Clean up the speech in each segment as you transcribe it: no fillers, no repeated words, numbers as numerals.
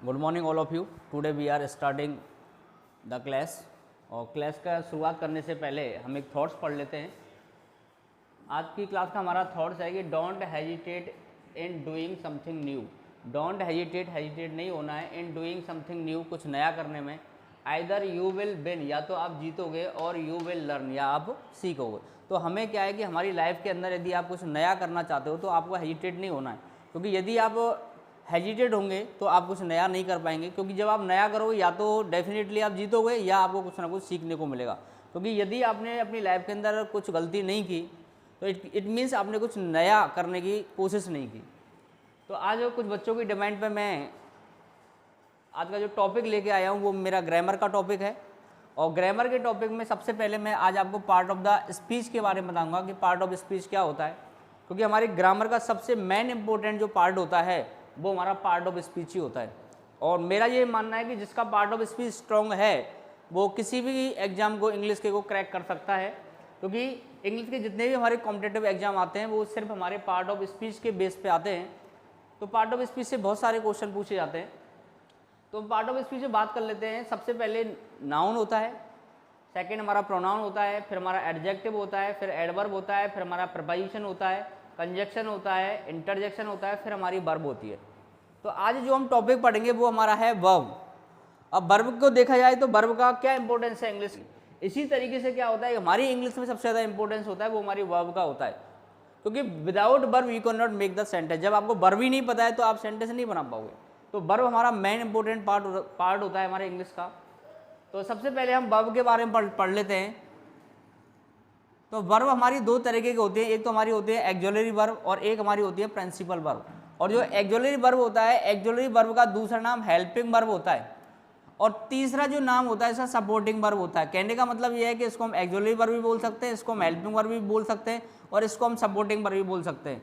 Good morning all of you. Today we are starting the class. और class का शुरुआत करने से पहले हम एक थॉट्स पढ़ लेते हैं। आज की क्लास का हमारा थॉट्स है कि don't hesitate in doing something new. Don't hesitate नहीं होना है इन डूइंग समथिंग न्यू, कुछ नया करने में। आइदर यू विल विन, या तो आप जीतोगे, और यू विल लर्न, या आप सीखोगे। तो हमें क्या है कि हमारी लाइफ के अंदर यदि आप कुछ नया करना चाहते हो तो आपको हेजिटेट नहीं होना है, क्योंकि यदि आप हेजिटेट होंगे तो आप कुछ नया नहीं कर पाएंगे। क्योंकि जब आप नया करोगे या तो डेफिनेटली आप जीतोगे या आपको कुछ ना कुछ सीखने को मिलेगा। क्योंकि यदि आपने अपनी लाइफ के अंदर कुछ गलती नहीं की तो इट मीन्स आपने कुछ नया करने की कोशिश नहीं की। तो आज कुछ बच्चों की डिमांड पे मैं आज का जो टॉपिक लेके आया हूँ वो मेरा ग्रामर का टॉपिक है। और ग्रामर के टॉपिक में सबसे पहले मैं आज आपको पार्ट ऑफ द स्पीच के बारे में बताऊँगा कि पार्ट ऑफ स्पीच क्या होता है। क्योंकि हमारी ग्रामर का सबसे मेन इंपॉर्टेंट जो पार्ट होता है वो हमारा पार्ट ऑफ स्पीच ही होता है। और मेरा ये मानना है कि जिसका पार्ट ऑफ स्पीच स्ट्रॉन्ग है वो किसी भी एग्जाम को, इंग्लिश के को क्रैक कर सकता है। क्योंकि इंग्लिश के जितने भी हमारे कॉम्पिटिटिव एग्जाम आते हैं वो सिर्फ हमारे पार्ट ऑफ स्पीच के बेस पे आते हैं। तो पार्ट ऑफ स्पीच से बहुत सारे क्वेश्चन पूछे जाते हैं। तो पार्ट ऑफ स्पीच से बात कर लेते हैं। सबसे पहले नाउन होता है, सेकेंड हमारा प्रोनाउन होता है, फिर हमारा एडजेक्टिव होता है, फिर एडवर्ब होता है, फिर हमारा प्रपोजिशन होता है, कंजक्शन होता है, इंटरजेक्शन होता है, फिर हमारी वर्ब होती है। तो आज जो हम टॉपिक पढ़ेंगे वो हमारा है वर्ब। अब वर्ब को देखा जाए तो वर्ब का क्या इंपॉर्टेंस है इंग्लिश। इसी तरीके से क्या होता है, हमारी इंग्लिश में सबसे ज़्यादा इंपॉर्टेंस होता है वो हमारी वर्ब का होता है। क्योंकि without verb you can not make the sentence. जब आपको वर्ब ही नहीं पता है तो आप सेंटेंस नहीं बना पाओगे। तो वर्ब हमारा मेन इंपॉर्टेंट पार्ट होता है हमारे इंग्लिश का। तो सबसे पहले हम वर्ब के बारे में पढ़ लेते हैं। तो वर्ब हमारी दो तरीके की होती है, एक तो हमारी होती है एक्सुलरी वर्ब और एक हमारी होती है प्रिंसिपल वर्ब। और जो एक्सुलरी वर्ब होता है, एक्सुलरी वर्ब का दूसरा नाम हेल्पिंग वर्ब होता है, और तीसरा जो नाम होता है इसका सपोर्टिंग वर्ब होता है। कहने का मतलब ये है कि इसको हम एक्सुलरी वर्ब भी बोल सकते हैं, इसको हम हेल्पिंग वर्ब भी बोल सकते हैं, और इसको हम सपोर्टिंग वर्ब भी बोल सकते हैं।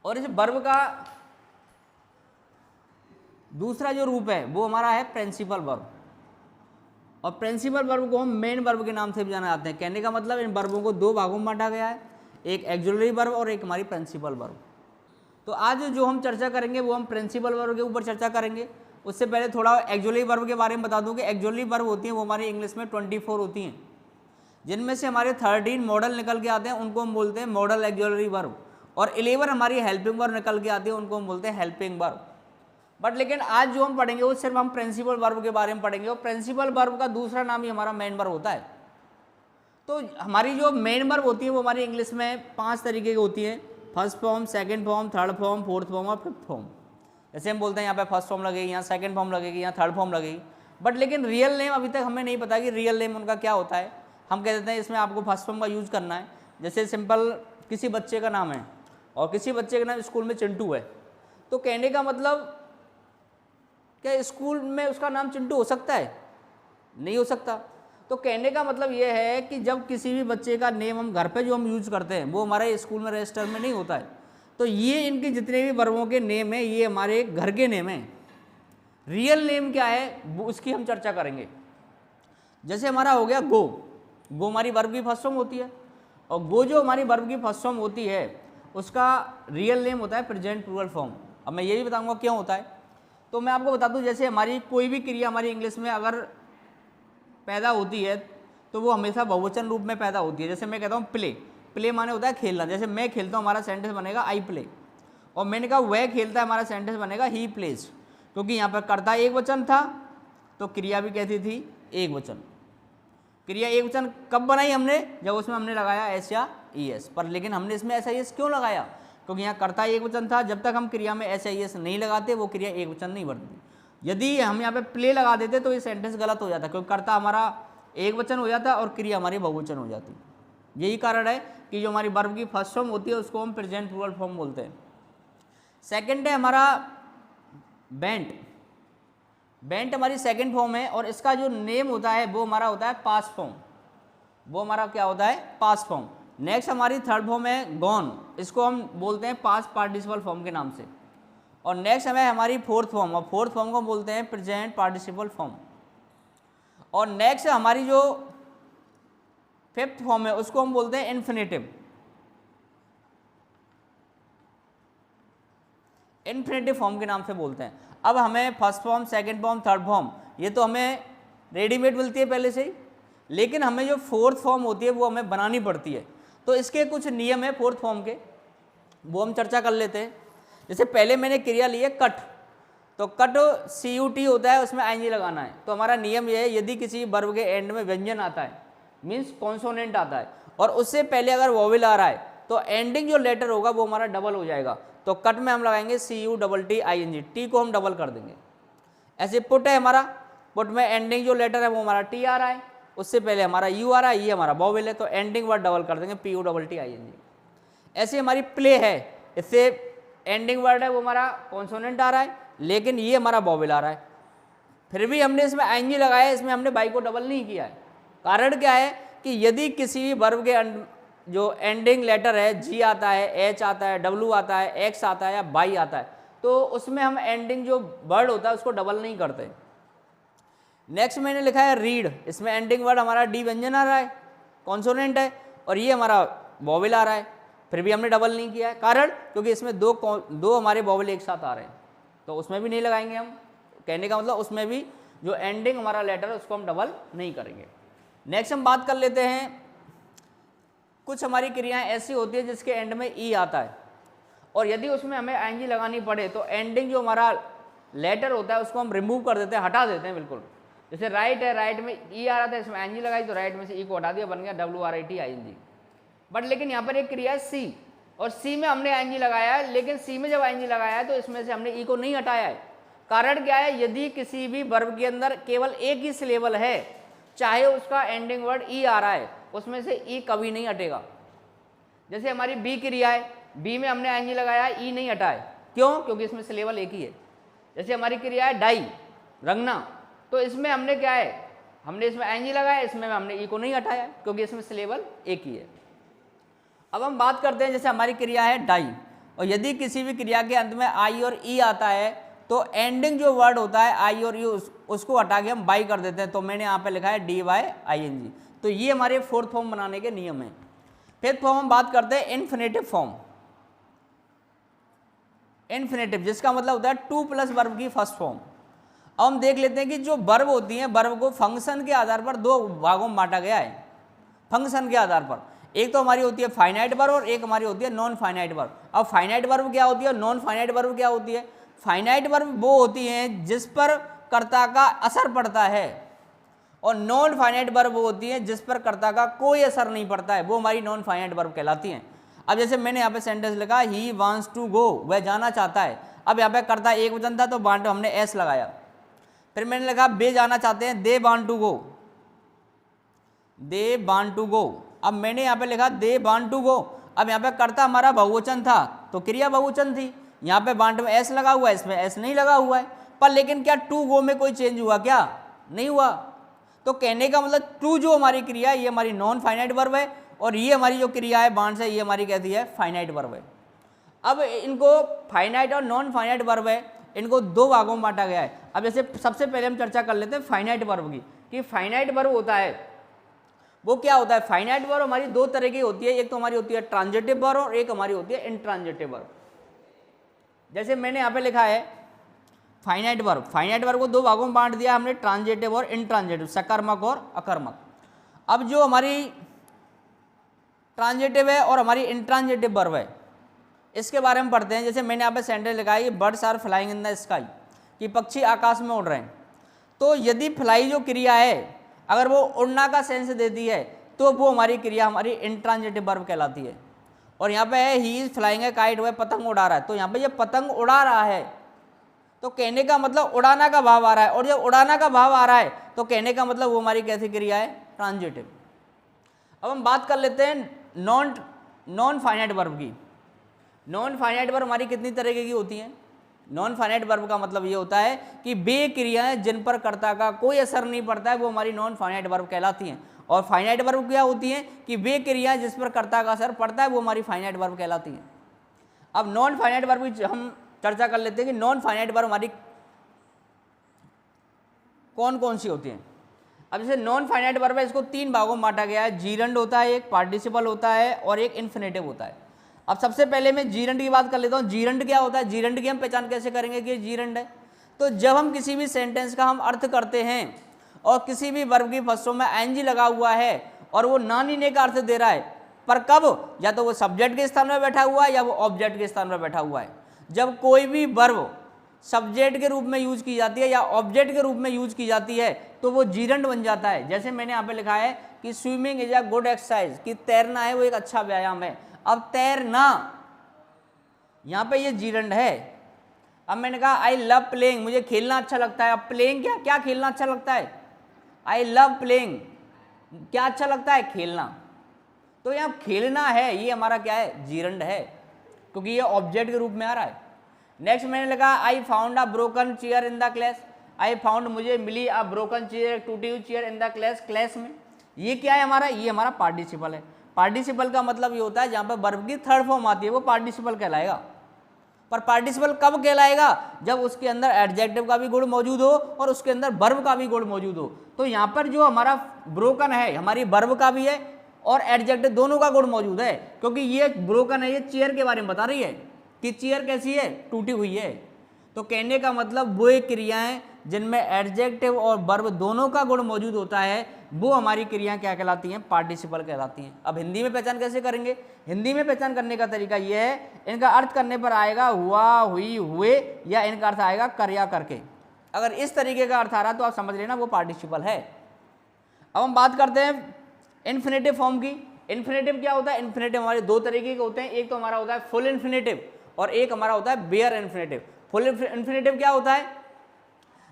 और इस वर्ब का दूसरा जो रूप है वो हमारा है प्रिंसिपल वर्ब। और प्रिंसिपल वर्ब को हम मेन वर्ब के नाम से भी जाना जाते हैं। कहने का मतलब इन वर्बों को दो भागों में बांटा गया है, एक एक्सुलरी वर्ब और एक हमारी प्रिंसिपल वर्ब। तो आज जो हम चर्चा करेंगे वो हम प्रिंसिपल वर्ब के ऊपर चर्चा करेंगे। उससे पहले थोड़ा एक्सुलरी वर्ब के बारे में बता दूं कि एक्सुलरी वर्ब होती हैं वो हमारी इंग्लिश में 24 होती हैं, जिनमें से हमारे 13 मॉडल निकल के आते हैं, उनको हम बोलते हैं मॉडल एक्सुलरी वर्ब। और 11 हमारी हेल्पिंग वर्ब निकल के आती है, उनको हम बोलते हैं हेल्पिंग वर्ब। बट लेकिन आज जो हम पढ़ेंगे वो सिर्फ हम प्रिंसिपल वर्ब के बारे में पढ़ेंगे। और प्रिंसिपल वर्ब का दूसरा नाम ही हमारा मेन वर्ब होता है। तो हमारी जो मेन वर्ब होती है वो हमारी इंग्लिश में 5 तरीके की होती है, first form, second form, third form, fourth form और फिफ्थ फॉर्म। जैसे हम बोलते हैं यहाँ पे फर्स्ट फॉर्म लगेगी, यहाँ सेकंड फॉर्म लगेगी, यहाँ थर्ड फॉर्म लगेगी। बट लेकिन रियल नेम अभी तक हमें नहीं पता कि रियल नेम उनका क्या होता है। हम कह देते हैं इसमें आपको फर्स्ट फॉर्म का यूज़ करना है। जैसे सिंपल किसी बच्चे का नाम है और किसी बच्चे का नाम स्कूल में चिंटू है, तो कहने का मतलब क्या स्कूल में उसका नाम चिंटू हो सकता है? नहीं हो सकता। तो कहने का मतलब ये है कि जब किसी भी बच्चे का नेम हम घर पे जो हम यूज़ करते हैं वो हमारे स्कूल में रजिस्टर में नहीं होता है। तो ये इनके जितने भी वर्बों के नेम हैं ये हमारे घर के नेम हैं। रियल नेम क्या है वो उसकी हम चर्चा करेंगे। जैसे हमारा हो गया गो। गो हमारी वर्ब की फर्स्ट फॉर्म होती है, और गो जो हमारी वर्ब की फर्स्ट फॉर्म होती है उसका रियल नेम होता है प्रेजेंट प्लूरल फॉर्म। अब मैं ये भी बताऊँगा क्यों होता है। तो मैं आपको बता दूं, जैसे हमारी कोई भी क्रिया हमारी इंग्लिश में अगर पैदा होती है तो वो हमेशा बहुवचन रूप में पैदा होती है। जैसे मैं कहता हूँ प्ले, प्ले माने होता है खेलना। जैसे मैं खेलता हूँ हमारा सेंटेंस बनेगा आई प्ले, और मैंने कहा वह खेलता है हमारा सेंटेंस बनेगा ही प्लेज। क्योंकि यहाँ पर कर्ता एक वचन था तो क्रिया भी कहती थी एक वचन। क्रिया एक वचन कब बनाई हमने? जब उसमें हमने लगाया एस या ई एस। पर लेकिन हमने इसमें एस आई एस क्यों लगाया? क्योंकि यहाँ कर्ता एक वचन था। जब तक हम क्रिया में एस आई एस नहीं लगाते वो क्रिया एक वचन नहीं बनती। यदि हम यहाँ पे प्ले लगा देते तो ये सेंटेंस गलत हो जाता, क्योंकि कर्ता हमारा एक वचन हो जाता और क्रिया हमारी बहुवचन हो जाती। यही कारण है कि जो हमारी वर्ब की फर्स्ट फॉर्म होती है उसको हम प्रेजेंट प्लूरल फॉर्म बोलते हैं। सेकेंड है हमारा बेंट। बेंट हमारी सेकेंड फॉर्म है, और इसका जो नेम होता है वो हमारा होता है पास्ट फॉर्म। वो हमारा क्या होता है? Past form. नेक्स्ट हमारी थर्ड फॉर्म है गॉन, इसको हम बोलते हैं पास्ट पार्टिसिपल फॉर्म के नाम से। और नेक्स्ट है हमारी फोर्थ फॉर्म, और फोर्थ फॉर्म को बोलते हैं प्रेजेंट पार्टिसिपल फॉर्म। और नेक्स्ट हमारी जो फिफ्थ फॉर्म है उसको हम बोलते हैं इन्फिनेटिव। इन्फिनेटिव फॉर्म के नाम से बोलते हैं। अब हमें first form, second form, third form ये तो हमें रेडीमेड मिलती है पहले से ही, लेकिन हमें जो फोर्थ फॉर्म होती है वो हमें बनानी पड़ती है। तो इसके कुछ नियम है फोर्थ फॉर्म के, वो हम चर्चा कर लेते हैं। जैसे पहले मैंने क्रिया ली है कट, तो कट CUT होता है, उसमें ING लगाना है। तो हमारा नियम यह है, यदि किसी वर्ब के एंड में व्यंजन आता है, मीन्स कॉन्सोनेंट आता है, और उससे पहले अगर वोवेल आ रहा है, तो एंडिंग जो लेटर होगा वो हमारा डबल हो जाएगा। तो कट में हम लगाएंगे CUTTING, टी को हम डबल कर देंगे। ऐसे पुट है हमारा, पुट में एंडिंग जो लेटर है वो हमारा T आ रहा है, उससे पहले हमारा U आ रहा है, ये हमारा वोवेल है, तो एंडिंग वर्ड डबल कर देंगे PUTTING। ऐसे हमारी प्ले है, इससे एंडिंग वर्ड है वो हमारा कॉन्सोनेंट आ रहा है, लेकिन ये हमारा वोवेल आ रहा है, फिर भी हमने इसमें ING लगाया, इसमें हमने बाई को डबल नहीं किया है। कारण क्या है कि यदि किसी भी वर्ब के जो एंडिंग लेटर है, G आता है, H आता है, W आता है, X आता है या बाई आता है, तो उसमें हम एंडिंग जो वर्ड होता है उसको डबल नहीं करते। नेक्स्ट मैंने लिखा है रीड, इसमें एंडिंग वर्ड हमारा D व्यंजन आ रहा है, कॉन्सोनेंट है, और ये हमारा वोवेल आ रहा है, फिर भी हमने डबल नहीं किया है। कारण क्योंकि इसमें दो हमारे वोवेल एक साथ आ रहे हैं, तो उसमें भी नहीं लगाएंगे हम। कहने का मतलब उसमें भी जो एंडिंग हमारा लेटर है उसको हम डबल नहीं करेंगे। नेक्स्ट हम बात कर लेते हैं, कुछ हमारी क्रियाएं ऐसी होती है जिसके एंड में ई आता है, और यदि उसमें हमें ING लगानी पड़े तो एंडिंग जो हमारा लेटर होता है उसको हम रिमूव कर देते हैं, हटा देते हैं बिल्कुल। जैसे राइट है, राइट में ई आ रहा था, इसमें ING लगाई तो राइट में से ई को हटा दिया, बन गया WRITING। बट लेकिन यहाँ पर एक क्रिया है सी, और सी में हमने ING लगाया है, लेकिन सी में जब ING लगाया है तो इसमें से हमने ई को नहीं हटाया है। कारण क्या है, यदि किसी भी वर्ब के अंदर केवल एक ही सिलेबल है, चाहे उसका एंडिंग वर्ड ई आ रहा है, उसमें से ई कभी नहीं हटेगा। जैसे हमारी बी क्रिया है, बी में हमने ING लगाया है, ई नहीं हटा है, क्यों? क्योंकि इसमें सिलेबल एक ही है। जैसे हमारी क्रिया है डाई, रंगना, तो इसमें हमने क्या है, हमने इसमें ING लगाया, इसमें हमने ई को नहीं हटाया क्योंकि इसमें सिलेबल एक ही है। अब हम बात करते हैं, जैसे हमारी क्रिया है डाई, और यदि किसी भी क्रिया के अंत में आई और ई आता है तो एंडिंग जो वर्ड होता है आई और यू उसको हटा के हम बाई कर देते हैं। तो मैंने यहाँ पे लिखा है DYING। तो ये हमारे फोर्थ फॉर्म बनाने के नियम हैं। फिफ्थ फॉर्म हम बात करते हैं इन्फिनेटिव फॉर्म। इन्फिनेटिव जिसका मतलब होता है 2+ वर्ब की फर्स्ट फॉर्म। अब हम देख लेते हैं कि जो वर्ब होती हैं, वर्ब को फंक्शन के आधार पर दो भागों में बांटा गया है। फंक्शन के आधार पर एक तो हमारी होती है फाइनाइट वर्ब और एक हमारी होती है नॉन फाइनाइट वर्ब। अब फाइनाइट वर्ब क्या होती है और नॉन फाइनाइट वर्ब क्या होती है? फाइनाइट वर्ब वो होती हैं जिस पर कर्ता का असर पड़ता है, और नॉन फाइनाइट वर्ब वो होती है जिस पर कर्ता का कोई असर नहीं पड़ता है, वो हमारी नॉन फाइनाइट वर्ब कहलाती हैं। अब जैसे मैंने यहाँ पे सेंटेंस लिखा, ही वांट्स टू गो, वह जाना चाहता है। अब यहाँ पे कर्ता एक वचन था तो वांट हमने एस लगाया। फिर मैंने लिखा वे जाना चाहते हैं, they want to go, they want to go. अब मैंने यहाँ पे लिखा दे वांट टू गो। अब यहाँ पे कर्ता हमारा बहुवचन था तो क्रिया बहुवचन थी, यहाँ पे वांट में एस लगा हुआ है, इसमें एस नहीं लगा हुआ है। पर लेकिन क्या टू गो में कोई चेंज हुआ क्या? नहीं हुआ। तो कहने का मतलब टू जो हमारी क्रिया है ये हमारी नॉन फाइनाइट वर्ब है, और ये हमारी जो क्रिया है वांट से, ये हमारी कहती है फाइनाइट वर्ब है। अब इनको फाइनाइट और नॉन फाइनाइट वर्ब है, इनको दो भागों में बांटा गया है। अब जैसे सबसे पहले हम चर्चा कर लेते हैं फाइनाइट वर्ब की, कि फाइनाइट वर्ब होता है वो क्या होता है। फाइनाइट वर्ब हमारी दो तरह की होती है, एक तो हमारी होती है ट्रांजिटिव वर्ब और एक हमारी होती है इंट्रांजिटिव वर्ब। जैसे मैंने यहाँ पे लिखा है फाइनाइट वर्ब, फाइनाइट वर्ब को दो भागों में बांट दिया हमने, ट्रांजिटिव और इंट्रांजिटिव, सकर्मक और अकर्मक। अब जो हमारी ट्रांजिटिव है और हमारी इंट्रांजिटिव वर्ब है, इसके बारे में पढ़ते हैं। जैसे मैंने यहाँ पे सेंटेंस लिखा है, birds are flying in the sky, कि पक्षी आकाश में उड़ रहे हैं। तो यदि फ्लाई जो क्रिया है अगर वो उड़ना का सेंस देती है तो वो हमारी क्रिया हमारी इंट्रांजिटिव वर्ब कहलाती है। और यहाँ पे है he is flying A kite, वह पतंग उड़ा रहा है। तो यहाँ पे ये पतंग उड़ा रहा है, तो कहने का मतलब उड़ाना का भाव आ रहा है, और जब उड़ाना का भाव आ रहा है तो कहने का मतलब वो हमारी कैसी क्रिया है? ट्रांजिटिव। अब हम बात कर लेते हैं नॉन फाइनाइट वर्ब की। नॉन फाइनाइट वर्ब हमारी कितनी तरीके की होती हैं? नॉन फाइनाइट वर्ब का मतलब ये होता है कि वे क्रियाएं जिन पर कर्ता का कोई असर नहीं पड़ता है वो हमारी नॉन फाइनाइट वर्ब कहलाती हैं। और फाइनाइट वर्ब क्या होती हैं कि वे क्रियाएं जिस पर कर्ता का असर पड़ता है वो हमारी फाइनाइट वर्ब कहलाती हैं। अब नॉन फाइनाइट वर्ब की हम चर्चा कर लेते हैं कि नॉन फाइनाइट वर्ब हमारी कौन कौन सी होती हैं। अब जैसे नॉन फाइनाइट वर्ब है, इसको तीन भागों में बांटा गया है। जीरंड होता है, एक पार्टिसिपल होता है और एक इन्फिनेटिव होता है। अब सबसे पहले मैं जीरंड की बात कर लेता हूँ। जीरंड क्या होता है, जीरंड की हम पहचान कैसे करेंगे कि जीरंड है? तो जब हम किसी भी सेंटेंस का हम अर्थ करते हैं और किसी भी वर्ब की फर्स्टों में एनजी लगा हुआ है और वो नानी ने का अर्थ दे रहा है, पर कब? या तो वो सब्जेक्ट के स्थान में बैठा हुआ है या वो ऑब्जेक्ट के स्थान में बैठा हुआ है। जब कोई भी वर्ब सब्जेक्ट के रूप में यूज की जाती है या ऑब्जेक्ट के रूप में यूज की जाती है तो वो जीरंड बन जाता है। जैसे मैंने यहाँ पे लिखा है कि swimming is a good exercise, कि तैरना है वो एक अच्छा व्यायाम है। अब तैरना यहाँ पे ये जीरंड है। अब मैंने कहा आई लव प्लेइंग, मुझे खेलना अच्छा लगता है। अब प्लेइंग क्या क्या खेलना अच्छा लगता है? आई लव प्लेइंग, क्या अच्छा लगता है? खेलना। तो यहाँ खेलना है, ये हमारा क्या है? जीरंड है, क्योंकि ये ऑब्जेक्ट के रूप में आ रहा है। नेक्स्ट मैंने लिखा I found a broken chair in the class. I found, मुझे मिली अ ब्रोकन चेयर, टूटी हुई chair in the class, class में। ये क्या है हमारा? ये हमारा पार्टिसिपल है। पार्टिसिपल का मतलब ये होता है जहाँ पर वर्ब की थर्ड फॉर्म आती है वो पार्टिसिपल कहलाएगा। पर पार्टिसिपल कब कहलाएगा? जब उसके अंदर एडजेक्टिव का भी गुण मौजूद हो और उसके अंदर वर्ब का भी गुण मौजूद हो। तो यहाँ पर जो हमारा ब्रोकन है, हमारी वर्ब का भी है और एडजेक्टिव दोनों का गुण मौजूद है, क्योंकि ये ब्रोकन है, ये चेयर के बारे में बता रही है कि चेयर कैसी है? टूटी हुई है। तो कहने का मतलब वो एक क्रियाएं जिनमें एडजेक्टिव और वर्ब दोनों का गुण मौजूद होता है वो हमारी क्रियाएं क्या कहलाती हैं? पार्टिसिपल कहलाती हैं। अब हिंदी में पहचान कैसे करेंगे? हिंदी में पहचान करने का तरीका ये है, इनका अर्थ करने पर आएगा हुआ, हुई, हुए, या इनका अर्थ आएगा कर्या, करके। अगर इस तरीके का अर्थ आ रहा तो आप समझ लेना वो पार्टिसिपल है। अब हम बात करते हैं इन्फिनेटिव फॉर्म की। इन्फिनेटिव क्या होता है? इन्फिनेटिव हमारे दो तरीके के होते हैं, एक तो हमारा होता है फुल इन्फिनेटिव और एक हमारा होता है बेयर इन्फिनेटिव। फुल इन्फिनेटिव क्या होता है?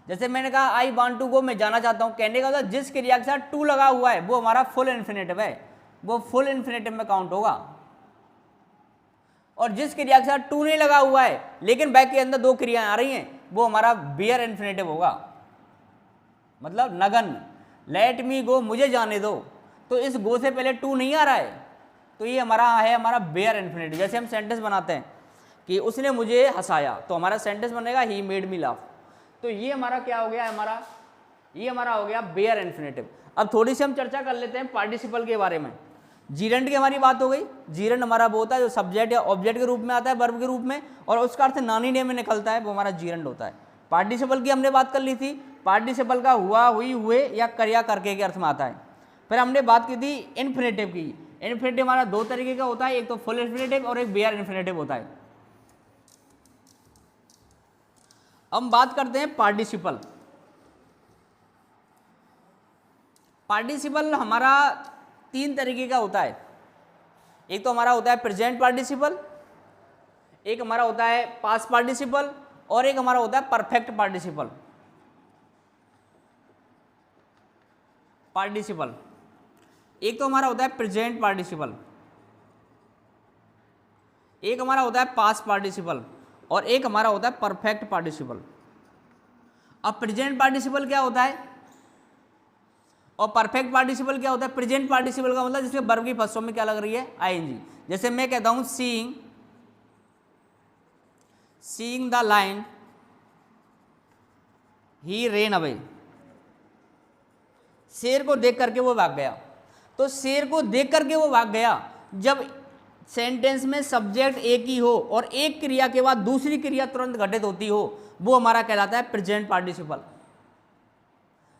जैसे मैंने कहा आई वांट टू गो, मैं जाना चाहता हूं। कहने का मतलब जिस क्रिया के साथ टू लगा हुआ है वो हमारा फुल इन्फिनेटिव है, वो फुल इन्फिनेटिव में काउंट होगा। और जिस क्रिया के साथ टू नहीं लगा हुआ है लेकिन बैक के अंदर दो क्रियाएं आ रही हैं वो हमारा बेयर इन्फिनेटिव होगा। मतलब नगन, लेट मी गो, मुझे जाने दो, तो इस गो से पहले टू नहीं आ रहा है तो ये हमारा है हमारा बेयर इन्फिनेटिव। जैसे हम सेंटेंस बनाते हैं कि उसने मुझे हंसाया तो हमारा सेंटेंस बनेगा ही मेड मी लाफ। तो ये हमारा क्या हो गया? ये हमारा हो गया बेयर इन्फिनेटिव। अब थोड़ी सी हम चर्चा कर लेते हैं पार्टिसिपल के बारे में। जीरंड की हमारी बात हो गई। जीरंड हमारा वो होता है जो सब्जेक्ट या ऑब्जेक्ट के रूप में आता है, वर्ब के रूप में, और उसका अर्थ नानी ने में निकलता है, वो हमारा जीरंड होता है। पार्टिसिपल की हमने बात कर ली थी। पार्टिसिपल का हुआ, हुई, हुए या कर्या, करके के अर्थ में आता है। फिर हमने बात की थी इन्फिनेटिव की। इन्फिनेटिव हमारा दो तरीके का होता है, एक तो फुल इन्फिनेटिव और एक बेयर इन्फिनेटिव होता है। हम बात करते हैं पार्टिसिपल। पार्टिसिपल हमारा तीन तरीके का होता है। एक तो हमारा होता है प्रेजेंट पार्टिसिपल, एक हमारा होता है पास्ट पार्टिसिपल और एक हमारा होता है परफेक्ट पार्टिसिपल। एक तो हमारा होता है प्रेजेंट पार्टिसिपल, एक हमारा होता है पास्ट पार्टिसिपल और एक हमारा होता है परफेक्ट पार्टिसिपल। अब प्रेजेंट पार्टिसिपल क्या होता है और परफेक्ट पार्टिसिपल क्या होता है? प्रेजेंट पार्टिसिपल का मतलब जिसमें वर्ब की फर्स्ट फॉर्म में क्या लग रही है? आईएनजी। जैसे मैं कहता हूं seeing the line he rain away, शेर को देख करके वो भाग गया। तो शेर को देख करके वो भाग गया, जब सेंटेंस में सब्जेक्ट एक ही हो और एक क्रिया के बाद दूसरी क्रिया तुरंत घटित होती हो वो हमारा कहलाता है प्रेजेंट पार्टिसिपल।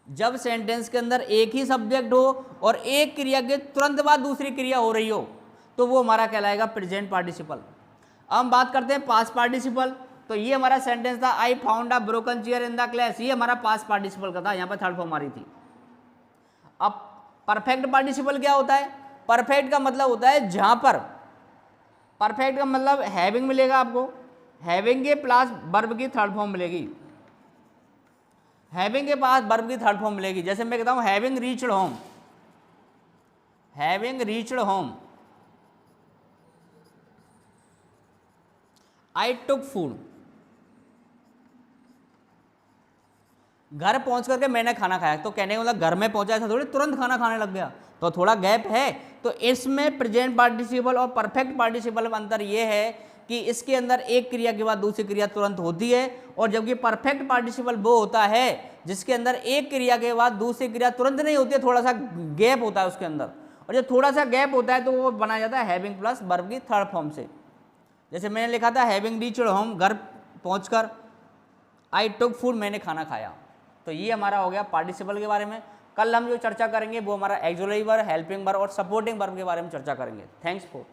जब सेंटेंस के अंदर एक ही सब्जेक्ट हो और एक क्रिया के तुरंत बाद दूसरी क्रिया हो रही हो तो वो हमारा कहलाएगा प्रेजेंट पार्टिसिपल। अब हम बात करते हैं पास्ट पार्टिसिपल। तो ये हमारा सेंटेंस था I found a broken chair in the class, ये हमारा पास्ट पार्टिसिपल का था, यहाँ पर थर्ड फॉर्म आ रही थी। अब परफेक्ट पार्टिसिपल क्या होता है? परफेक्ट का मतलब होता है जहां पर, परफेक्ट का मतलब हैविंग मिलेगा आपको, हैविंग के प्लस वर्ब की थर्ड फॉर्म मिलेगी, हैविंग के पास वर्ब की थर्ड फॉर्म मिलेगी। जैसे मैं कहता हूं having reached home, having reached home, I took food, घर पहुंच करके मैंने खाना खाया। तो कहने का मतलब घर में पहुंचा ऐसा थोड़ी तुरंत खाना खाने लग गया, तो थोड़ा गैप है। तो इसमें प्रेजेंट पार्टिसिपल और परफेक्ट पार्टिसिपल में अंतर यह है कि इसके अंदर एक क्रिया के बाद दूसरी क्रिया तुरंत होती है, और जबकि परफेक्ट पार्टिसिपल वो होता है जिसके अंदर एक क्रिया के बाद दूसरी क्रिया तुरंत नहीं होती है, थोड़ा सा गैप होता है उसके अंदर। और जब थोड़ा सा गैप होता है तो वो बनाया जाता है हैविंग प्लस वर्ब की थर्ड फॉर्म से। जैसे मैंने लिखा था हैविंग रीच्ड होम, घर पहुंचकर, आई टुक फूड, मैंने खाना खाया। तो ये हमारा हो गया पार्टिसिपल के बारे में। कल हम जो चर्चा करेंगे वो हमारा एक्सुलरी वर्ब, हेल्पिंग वर्ब और सपोर्टिंग वर्ब के बारे में चर्चा करेंगे। Thanks for